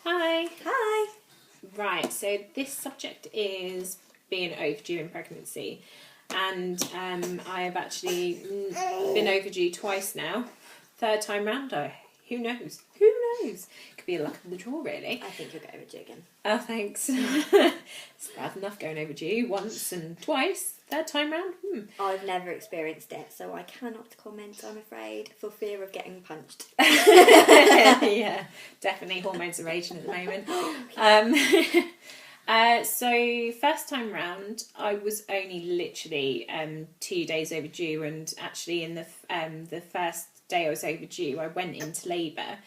Hi. Hi. Right, so this subject is being overdue in pregnancy. And I have actually been overdue twice now. Third time round, who knows? Who knows? Could be a luck of the draw, really. I think you'll go overdue again. Oh, thanks. It's bad enough going overdue once and twice. Third time round? I've never experienced it, so I cannot comment, I'm afraid, for fear of getting punched. Yeah, definitely hormones are raging at the moment. So first time round, I was only literally 2 days overdue, and actually in the first day I was overdue, I went into labour,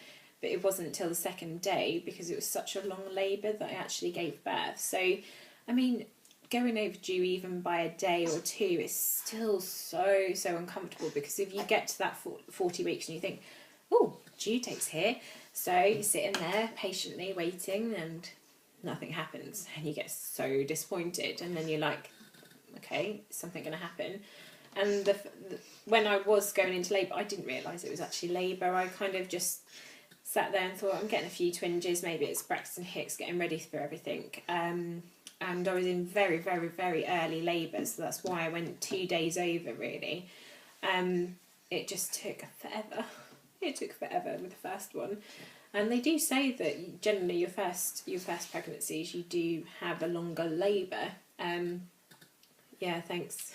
but it wasn't until the second day because it was such a long labour that I actually gave birth. So, I mean, going overdue even by a day or two is still so uncomfortable, because if you get to that 40 weeks and you think, oh, due date's here, so you're sitting there patiently waiting and nothing happens, and you get so disappointed, and then you're like, okay, is something going to happen? And when I was going into labour, I didn't realise it was actually labour. I kind of just sat there and thought, I'm getting a few twinges, maybe it's Braxton Hicks, getting ready for everything. And I was in very, very, very early labour, so that's why I went 2 days over, really. It just took forever. It took forever with the first one. And they do say that generally your first pregnancies, you do have a longer labour. Yeah, thanks.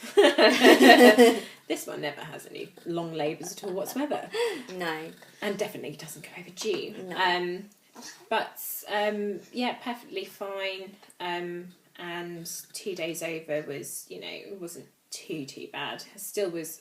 This one never has any long labours at all whatsoever. No. And definitely doesn't go overdue. No. Yeah, perfectly fine. And 2 days over was, it wasn't too bad. It still was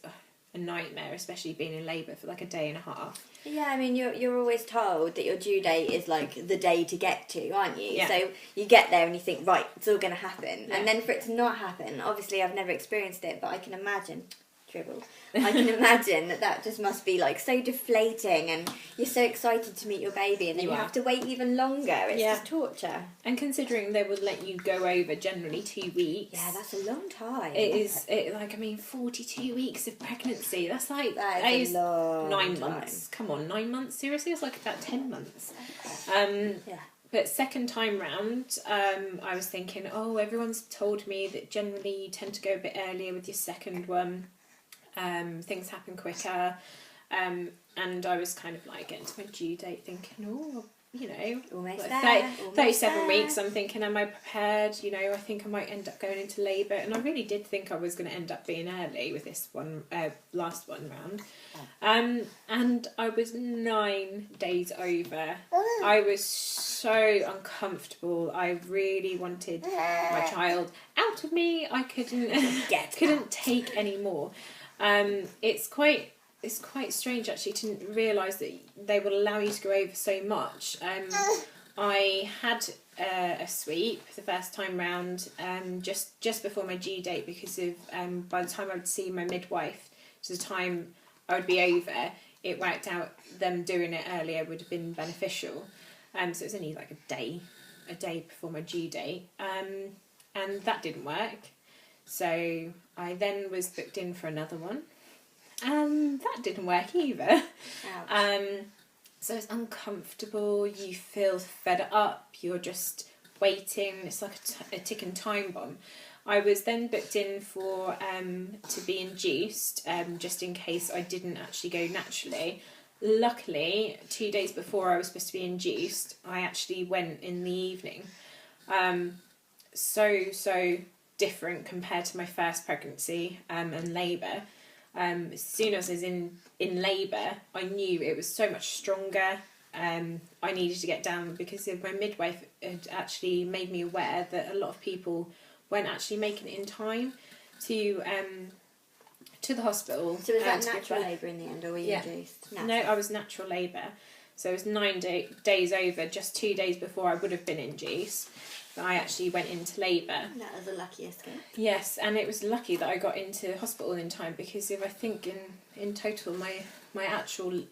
a nightmare, especially being in labour for like a day and a half. Yeah, I mean, you're always told that your due date is like the day to get to, aren't you? Yeah. So you get there and you think, right, it's all going to happen. Yeah. And then for it to not happen, obviously I've never experienced it, but I can imagine, I can imagine that just must be like so deflating, and you're so excited to meet your baby, and then you have to wait even longer. It's just torture. And considering they would let you go over generally 2 weeks. Yeah, that's a long time. It is, 42 weeks of pregnancy. That's like, that is a long 9 time. months. Come on, 9 months? Seriously? It's like about 10 months. Yeah. But second time round, I was thinking, everyone's told me that generally you tend to go a bit earlier with your second one. Things happen quicker. And I was kind of like getting to my due date thinking, Almost like there. 37 weeks, I'm thinking, am I prepared? I think I might end up going into labour. And I really did think I was going to end up being early with this one, last one round. And I was 9 days over. I was so uncomfortable. I really wanted my child out of me. I couldn't take any more. It's quite strange actually to realise that they will allow you to go over so much. I had a sweep the first time round, just before my due date, because of by the time I would see my midwife to the time I would be over, it worked out them doing it earlier would have been beneficial. So it was only like a day before my due date, and that didn't work. So I then was booked in for another one. That didn't work either. So it's uncomfortable, you feel fed up, you're just waiting, it's like a ticking time bomb. I was then booked in for to be induced, just in case I didn't actually go naturally. Luckily, 2 days before I was supposed to be induced, I actually went in the evening. So different compared to my first pregnancy and labour. As soon as I was in labour, I knew it was so much stronger. I needed to get down because my midwife had actually made me aware that a lot of people weren't actually making it in time to the hospital. So was that natural labour in the end, or were you induced? No, I was natural labour. So it was 9 days over, just 2 days before I would have been induced. I actually went into labour. That was a lucky escape. Yes, and it was lucky that I got into hospital in time, because if I think in total my actual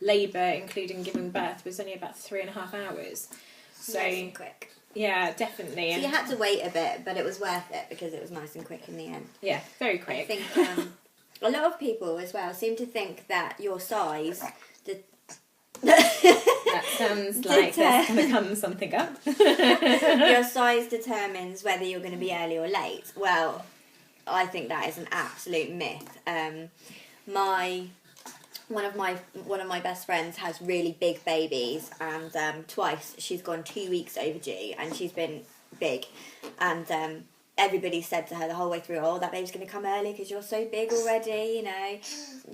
labour, including giving birth, was only about 3.5 hours. So nice and quick. Yeah, definitely. So you had to wait a bit, but it was worth it because it was nice and quick in the end. Yeah, very quick. I think a lot of people as well seem to think that your size, That sounds like there's going to come something up. Your size determines whether you're going to be early or late. Well, I think that is an absolute myth. One of my best friends has really big babies, and twice she's gone 2 weeks overdue, and she's been big, and everybody said to her the whole way through, "Oh, that baby's going to come early because you're so big already," you know.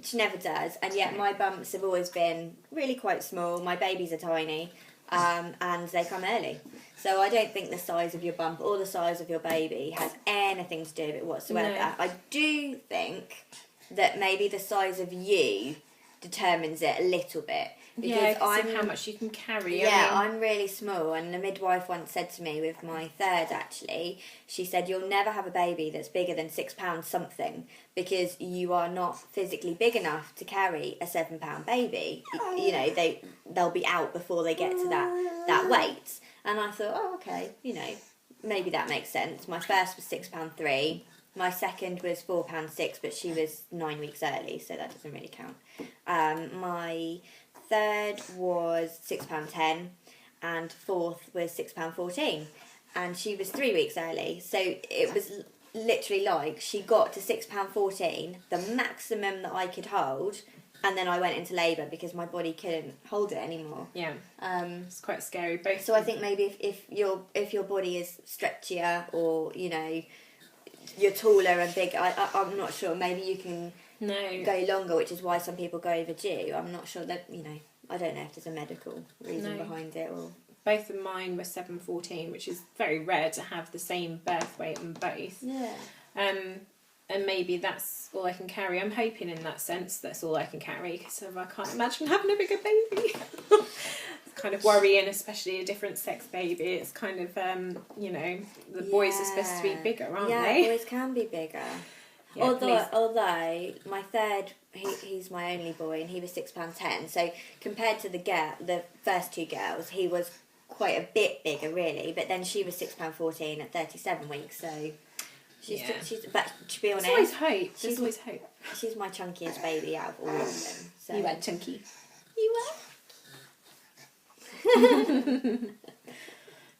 She never does, and yet my bumps have always been really quite small. My babies are tiny, and they come early. So I don't think the size of your bump or the size of your baby has anything to do with it whatsoever. No. I do think that maybe the size of you determines it a little bit. Because I'm how much you can carry. Yeah, I'm really small, and the midwife once said to me with my third, actually, she said, "You'll never have a baby that's bigger than 6 pounds something, because you are not physically big enough to carry a 7 pound baby. You know, they'll be out before they get to that weight." And I thought, oh, okay, you know, maybe that makes sense. My first was £6.3. My second was £4.6, but she was 9 weeks early, so that doesn't really count. My third was £6.10, and fourth was £6.14, and she was 3 weeks early. So it was literally like she got to £6.14, the maximum that I could hold, and then I went into labour because my body couldn't hold it anymore. Yeah, it's quite scary. Both. So I think maybe if your body is stretchier, or you know, you're taller and big, I'm not sure. Maybe you can go longer, which is why some people go overdue. I'm not sure that, you know, I don't know if there's a medical reason behind it. Or both of mine were 7.14, which is very rare to have the same birth weight on both. Yeah. And maybe that's all I can carry. I'm hoping in that sense that's all I can carry, because I can't imagine having a bigger baby. It's kind of worrying, especially a different sex baby. It's kind of, you know, the boys are supposed to be bigger, aren't they? Yeah, boys can be bigger. Yeah, although my third, he's my only boy, and he was £6.10. So compared to the first two girls, he was quite a bit bigger, really. But then she was £6.14 at 37 weeks. So but to be honest, there's always hope. She's my chunkiest baby out of all of them. So. You were chunky. You were.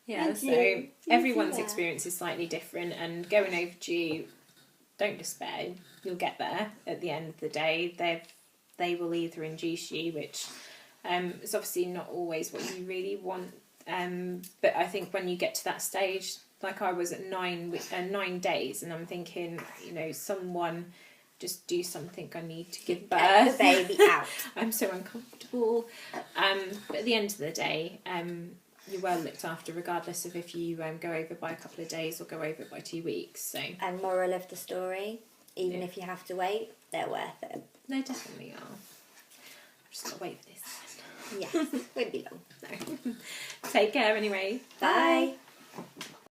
Yeah, so everyone's experience is slightly different, and going overdue, don't despair. You'll get there at the end of the day. They will either induce you, which is obviously not always what you really want. But I think when you get to that stage, like I was at 9 days, and I'm thinking, you know, someone just do something. I need to give birth. Get the baby out. I'm so uncomfortable. But at the end of the day, you're well looked after, regardless of if you go over by a couple of days or go over by 2 weeks. So. And moral of the story, even if you have to wait, they're worth it. They definitely are. I've just got to wait for this. Yes, won't be long. No. Take care anyway. Bye.